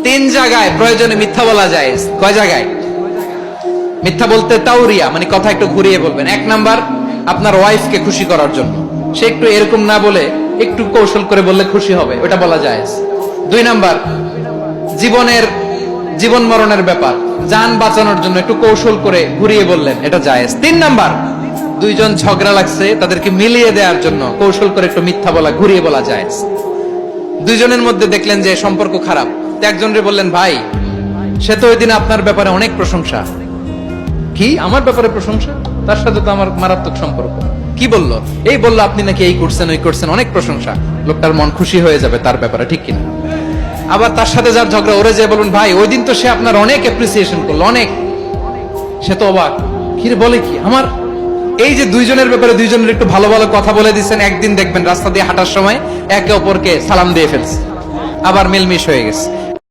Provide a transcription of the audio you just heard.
তিন জায়গায় প্রয়োজনে মিথ্যা বলা যায়। কয় জায়গায় মিথ্যা বলতে? তাওরিয়া মানে কথা একটু ঘুরিয়ে বলবেন। এক নাম্বার, আপনার ওয়াইফকে খুশি করার জন্য, সে একটু এরকম না বলে একটু কৌশল করে বললে খুশি হবে, ওটা বলা যায়। দুই নাম্বার, জীবন মরণের ব্যাপার, জান বাঁচানোর জন্য একটু কৌশল করে ঘুরিয়ে বললেন, এটা জায়েজ। তিন নাম্বার, দুইজন ঝগড়া লাগছে, তাদেরকে মিলিয়ে দেওয়ার জন্য কৌশল করে একটু মিথ্যা বলা, ঘুরিয়ে বলা জায়েজ। দুইজনের মধ্যে দেখলেন যে সম্পর্ক খারাপ, তো একজনরে বললেন, ভাই সে তো ওই দিন আপনার ব্যাপারে অনেক প্রশংসা। কি আমার ব্যাপারে প্রশংসা? তার সাথে তো আমার মারাত্মক সম্পর্ক। কি বললো? এই বললো আপনি নাকি এই করছেন ওই করছেন, অনেক প্রশংসা। লোকটার মন খুশি হয়ে যাবে তার ব্যাপারে, ঠিক কিনা? আবার তার সাথে যার ঝগড়া, ওরে যে বলুন, ভাই ওই দিন তো সে আপনার অনেক অ্যাপ্রিসিয়েশন করলো, অনেক। সে তো অবাক, কি রে বলে কি আমার? এই যে দুইজনের ব্যাপারে দুইজনের একটু ভালো ভালো কথা বলে দিচ্ছেন, একদিন দেখবেন রাস্তা দিয়ে হাঁটার সময় একে অপরকে সালাম দিয়ে ফেলছে, আবার মিলমিশ হয়ে গেছে।